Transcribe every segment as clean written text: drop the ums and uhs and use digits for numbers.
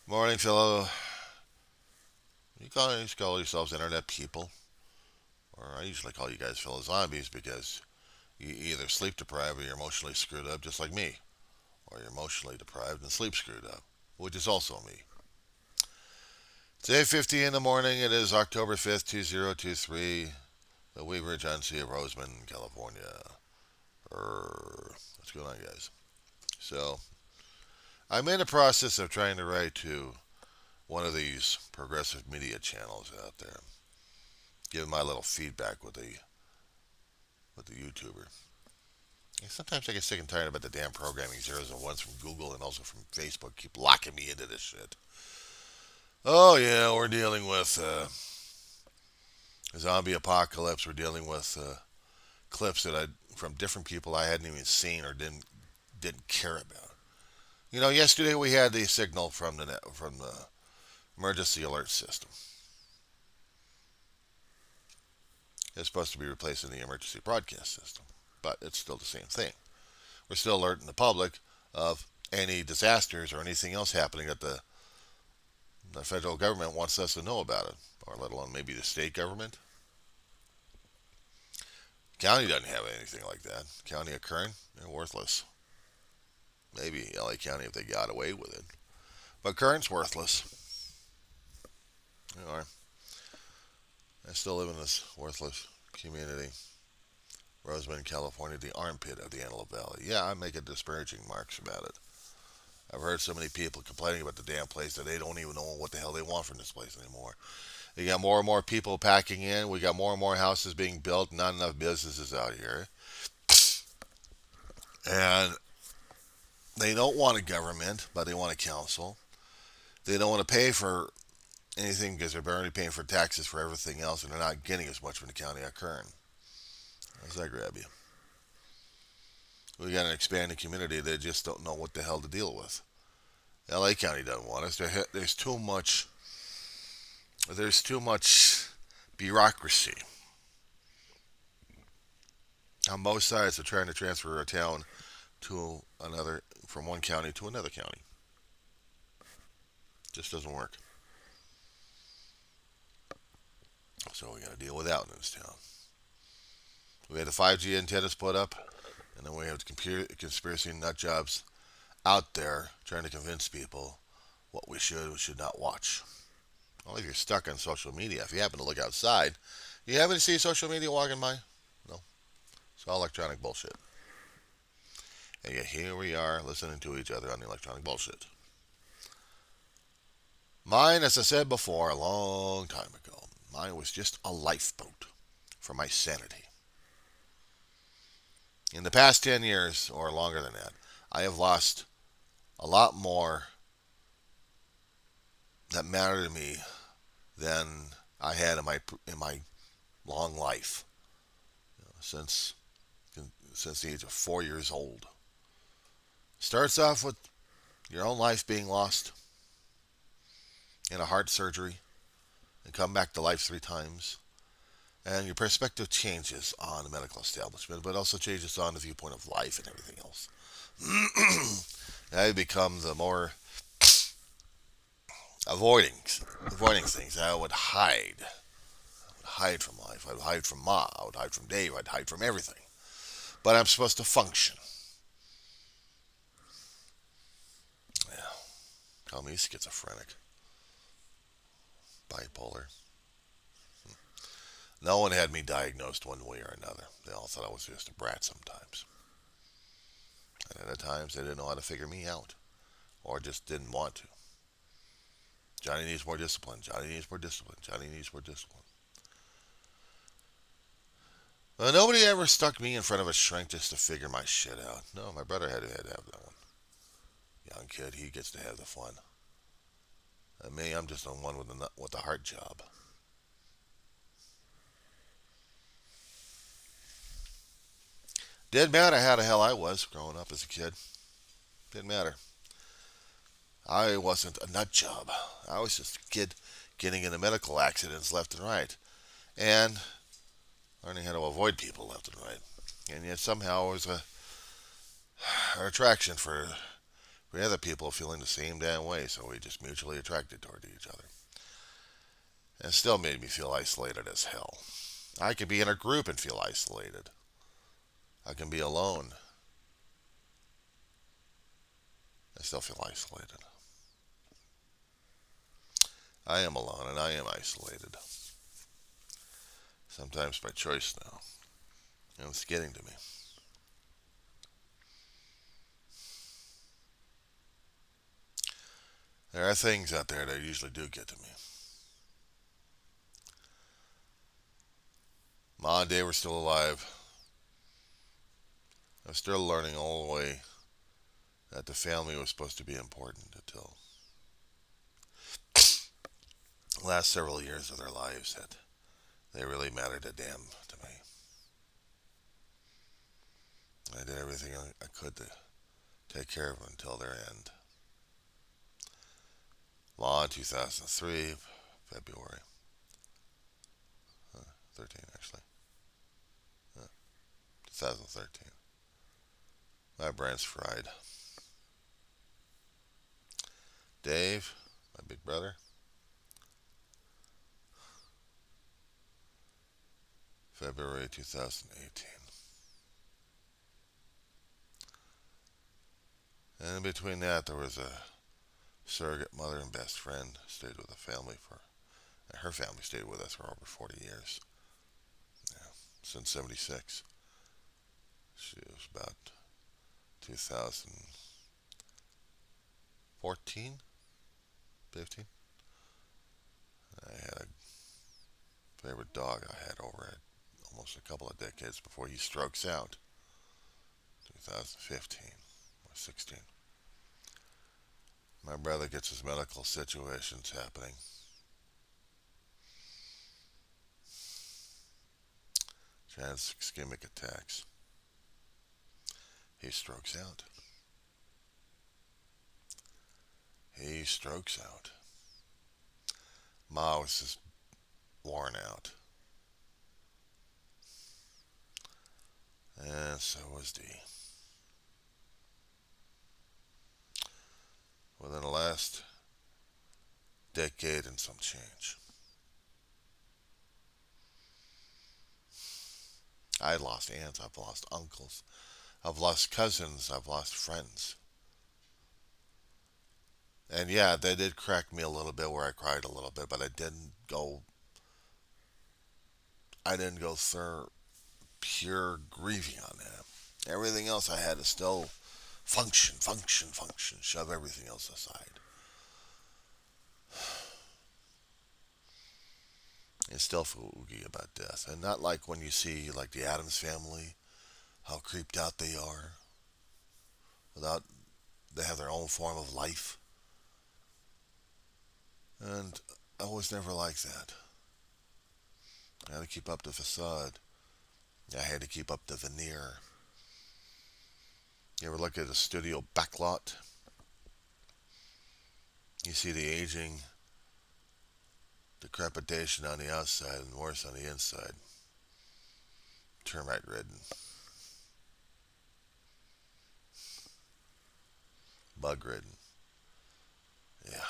Morning, fellow. You call yourselves internet people, or I usually call you guys fellow zombies because you either sleep deprived or you're emotionally screwed up, just like me, or you're emotionally deprived and sleep screwed up, which is also me. It's 8:50 in the morning. It is October 5th, 2023. The Weaver Agency of Roseman, California. What's going on, guys? So, I'm in the process of trying to write to one of these progressive media channels out there, give my little feedback with the YouTuber. And sometimes I get sick and tired about the damn programming zeros and ones from Google and also from Facebook keep locking me into this shit. Oh yeah, we're dealing with a zombie apocalypse. We're dealing with clips that I from different people I hadn't even seen or didn't care about. You know, yesterday we had the signal from the emergency alert system. It's supposed to be replacing the emergency broadcast system, but it's still the same thing. We're still alerting the public of any disasters or anything else happening that the federal government wants us to know about it, or let alone maybe the state government. County doesn't have anything like that. County of Kern, they're worthless. Maybe LA County if they got away with it. But Kern's worthless. You know, I still live in this worthless community. Roseman, California, the armpit of the Antelope Valley. Yeah, I make disparaging marks about it. I've heard so many people complaining about the damn place that they don't even know what the hell they want from this place anymore. You got more and more people packing in. We got more and more houses being built. Not enough businesses out here. And they don't want a government, but they want a council. They don't want to pay for anything because they're already paying for taxes for everything else, and they're not getting as much from the county of Kern. How does that grab you? We got an expanding community that just don't know what the hell to deal with. LA County doesn't want us. There's too much. There's too much bureaucracy on both sides of trying to transfer a town to another from one county to another county. Just doesn't work. So we got to deal with that in this town. We had the 5G antennas put up, and then we have the conspiracy nut jobs out there trying to convince people what we should or should not watch. Well, if you're stuck on social media, if you happen to look outside, you happen to see social media walking by? No. It's all electronic bullshit. And yet here we are listening to each other on the electronic bullshit. Mine, as I said before, a long time ago, mine was just a lifeboat for my sanity. In the past 10 years, or longer than that, I have lost a lot more that matter to me than I had in my long life since since the age of 4 years old. Starts off with your own life being lost in a heart surgery and come back to life 3 times, and your perspective changes on the medical establishment, but also changes on the viewpoint of life and everything else. I become the more avoiding avoiding things. I would hide from life. I would hide from Ma. I would hide from Dave. I'd hide from everything. But I'm supposed to function. Yeah, call me schizophrenic, bipolar. No one had me diagnosed one way or another. They all thought I was just a brat sometimes. And at times they didn't know how to figure me out. Or just didn't want to. Johnny needs more discipline. Johnny needs more discipline. Johnny needs more discipline. Nobody ever stuck me in front of a shrink just to figure my shit out. No, my brother had to have that one. Young kid, he gets to have the fun. And me, I'm just the one with the heart job. Didn't matter how the hell I was growing up as a kid. Didn't matter. I wasn't a nut job. I was just a kid getting into medical accidents left and right. And learning how to avoid people left and right. And yet somehow it was an attraction for We other people feeling the same damn way, so we just mutually attracted toward each other. And it still made me feel isolated as hell. I could be in a group and feel isolated. I can be alone. I still feel isolated. I am alone and I am isolated. Sometimes by choice now. And it's getting to me. There are things out there that usually do get to me. Ma and Dave were still alive. I was still learning all the way that the family was supposed to be important until the last several years of their lives that they really mattered a damn to me. I did everything I could to take care of them until their end. Ma in 2003, February 13 actually, 2013. My brain's fried. Dave, my big brother, February 2018. And in between that, there was a surrogate mother and best friend stayed with the family for, and her family stayed with us for over 40 years. Yeah, since 76. She was about 2014, 15. I had a favorite dog I had over at almost a couple of decades before he strokes out. 2015 or 16. My brother gets his medical situations happening. Trans ischemic attacks. He strokes out. He strokes out. Ma was just worn out. And so was Dee. Within the last decade and some change, I lost aunts, I've lost uncles, I've lost cousins, I've lost friends. And yeah, they did crack me a little bit where I cried a little bit, but I didn't go through pure grieving on that. Everything else I had to still function, shove everything else aside. It's still foggy about death. And not like when you see like the Addams family, how creeped out they are. Without they have their own form of life. And I was never like that. I had to keep up the facade. I had to keep up the veneer. You ever look at a studio backlot? You see the aging, decrepitation on the outside and worse on the inside. Termite ridden. Bug ridden. Yeah.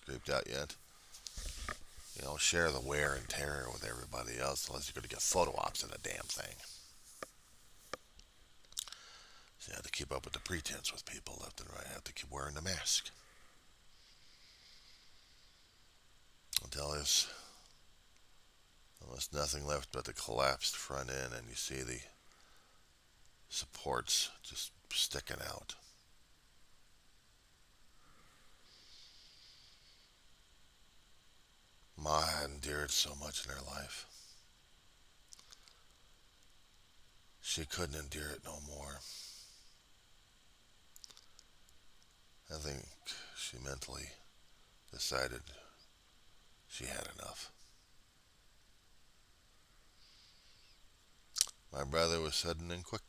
Creeped out yet? You know, share the wear and tear with everybody else unless you're going to get photo ops in a damn thing. So you have to keep up with the pretense with people left and right. You have to keep wearing the mask. Until there's almost nothing left but the collapsed front end and you see the supports just sticking out. Ma had endured so much in her life. She couldn't endure it no more. I think she mentally decided she had enough. My brother was sudden and quick.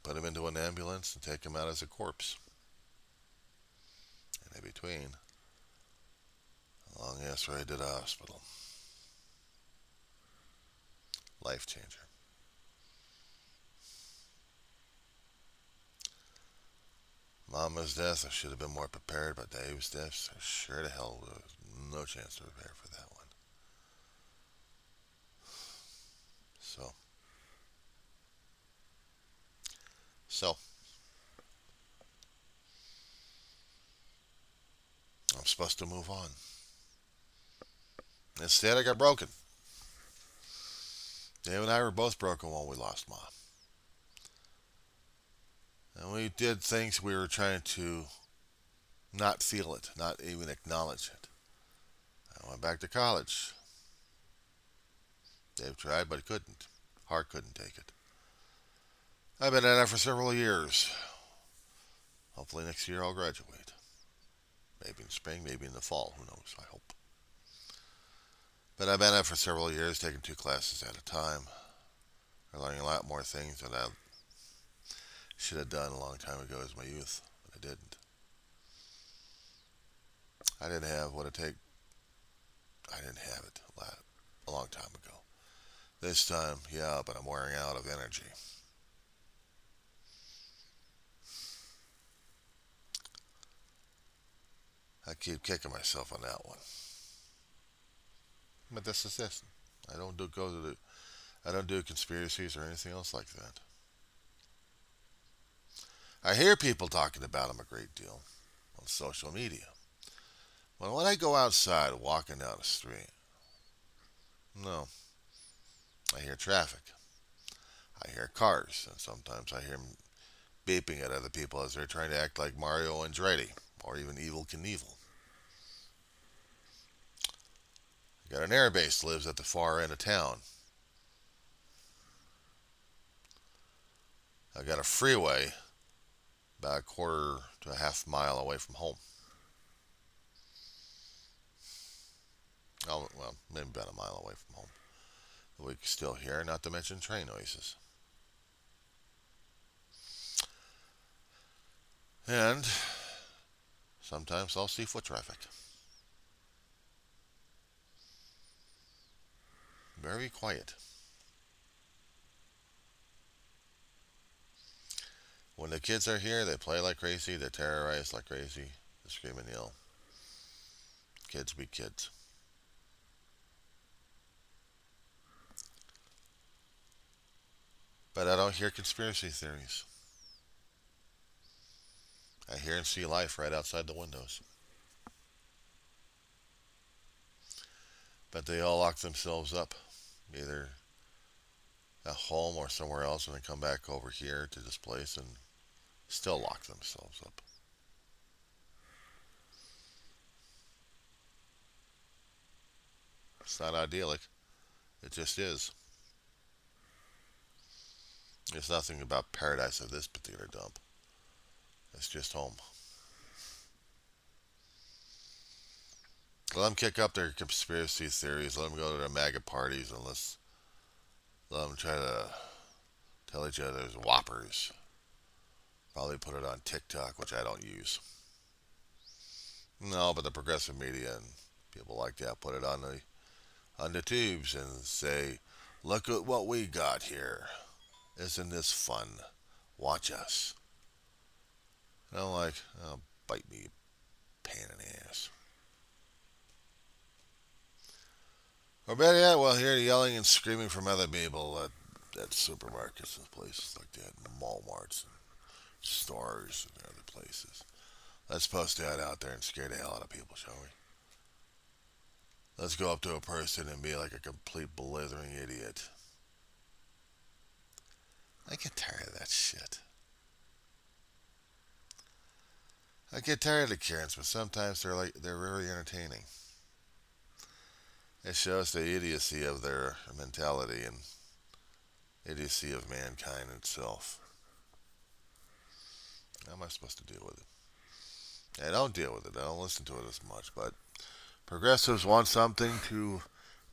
Put him into an ambulance and take him out as a corpse. And in between, a long ass ride to the hospital. Life changer. Mama's death, I should have been more prepared, but Dave's death, I sure to hell was no chance to prepare for that one. So, so I'm supposed to move on. Instead, I got broken. Dave and I were both broken when we lost Mom. And we did things we were trying to not feel it, not even acknowledge it. I went back to college. Dave tried, but he couldn't. Heart couldn't take it. I've been at it for several years. Hopefully next year I'll graduate. Maybe in the spring, maybe in the fall. Who knows? I hope. But I've been at it for several years, taking 2 classes at a time. I'm learning a lot more things than I should have done a long time ago as my youth, but I didn't. I didn't have what it take. I didn't have it a long time ago. This time, yeah, but I'm wearing out of energy. I keep kicking myself on that one. But this is this. I don't do go to the. I don't do conspiracies or anything else like that. I hear people talking about them a great deal on social media. But when I go outside walking down the street, no, I hear traffic. I hear cars, and sometimes I hear them beeping at other people as they're trying to act like Mario Andretti or even Evel Knievel. I got an airbase that lives at the far end of town. I got a freeway about a quarter to a half mile away from home. Oh, well, maybe about a mile away from home. We can still hear, not to mention train noises. And sometimes I'll see foot traffic. Very quiet. When the kids are here, they play like crazy, they terrorize like crazy, they scream and yell. Kids be kids. But I don't hear conspiracy theories. I hear and see life right outside the windows. But they all lock themselves up, either at home or somewhere else, and then come back over here to this place and still lock themselves up. It's not idyllic. It just is. There's nothing about paradise of this particular dump. It's just home. Let them kick up their conspiracy theories. Let them go to their MAGA parties and let them try to tell each other there's whoppers. Probably put it on TikTok, which I don't use. No, but the progressive media and people like that put it on the tubes and say, "Look at what we got here. Isn't this fun? Watch us." And I'm like, "Oh, bite me, you pain in the ass." Or better yet, we'll hear yelling and screaming from other people at supermarkets and places like that, and Walmarts and stores and other places. Let's post that out there and scare the hell out of people, shall we? Let's go up to a person and be like a complete blithering idiot. I get tired of that shit. I get tired of the Karens, but sometimes they're very entertaining. It shows the idiocy of their mentality and idiocy of mankind itself. How am I supposed to deal with it? I don't deal with it. I don't listen to it as much, but progressives want something to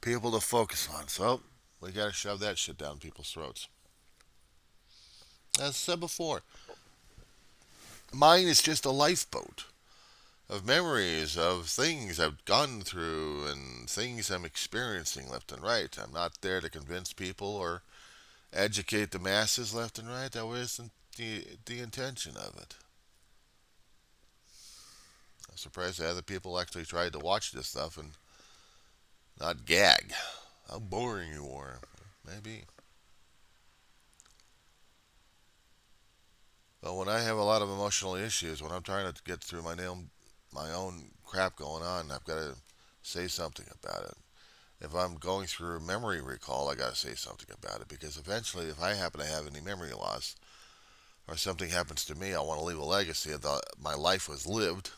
people to focus on, so we gotta shove that shit down people's throats. As I said before, mine is just a lifeboat of memories of things I've gone through and things I'm experiencing left and right. I'm not there to convince people or educate the masses left and right. That wasn't the intention of it. I'm surprised that other people actually tried to watch this stuff and not gag. How boring you are. Maybe. But when I have a lot of emotional issues, when I'm trying to get through my own crap going on, I've got to say something about it. If I'm going through memory recall, I got to say something about it because eventually, if I happen to have any memory loss or something happens to me, I want to leave a legacy of my life was lived.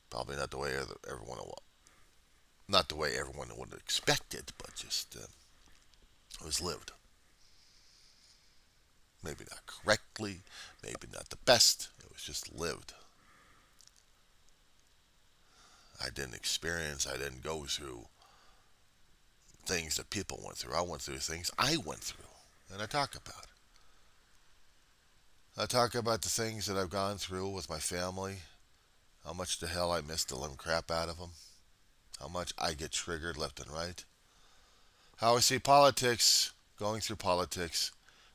Probably not the way everyone, not the way everyone would expect it, but just it was lived. Maybe not correctly, maybe not the best. It was just lived. I didn't experience, I didn't go through things that people went through. I went through things I went through, and I talk about it. I talk about the things that I've gone through with my family, how much the hell I miss the living crap out of them, how much I get triggered left and right, how I see politics, going through politics,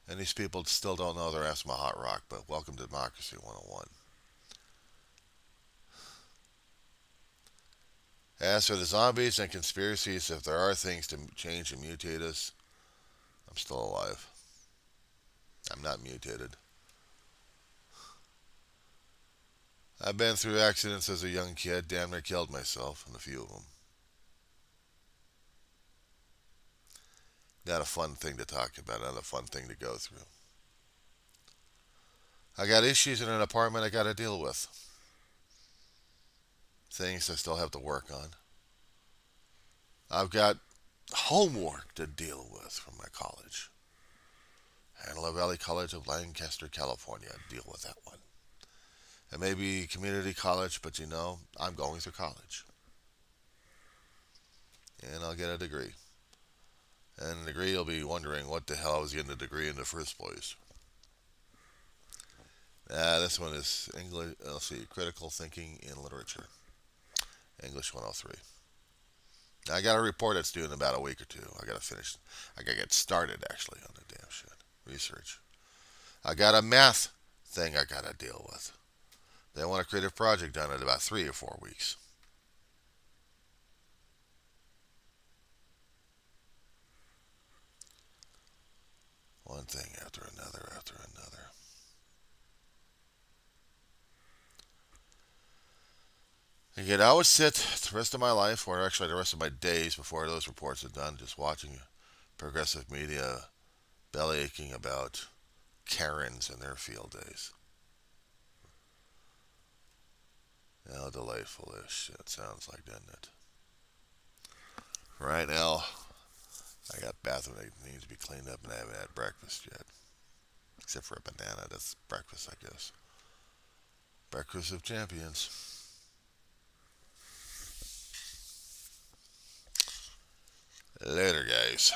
and these people still don't know their ass from a hot rock, but welcome to Democracy 101. As for the zombies and conspiracies, if there are things to change and mutate us, I'm still alive. I'm not mutated. I've been through accidents as a young kid, damn near killed myself in a few of them. Not a fun thing to talk about, not a fun thing to go through. I got issues in an apartment I got to deal with. Things I still have to work on. I've got homework to deal with from my college. Antelope Valley College of Lancaster, California. Deal with that one. And maybe community college, but I'm going through college. And I'll get a degree. And the degree, you'll be wondering what the hell I was getting a degree in the first place. This one is English. Let's see, critical thinking in literature, English 103. Now, I got a report that's due in about a week or two. I got to finish. I got to get started actually on the damn shit. Research. I got a math thing I got to deal with. They want a creative project done in about 3 or 4 weeks. One thing after another after another. Again, I would sit the rest of my life, or actually the rest of my days before those reports are done, just watching progressive media belly aching about Karens in their field days. How delightful this shit sounds like, doesn't it? Right now, I got bathroom that needs to be cleaned up, and I haven't had breakfast yet. Except for a banana. That's breakfast, I guess. Breakfast of champions. Later, guys.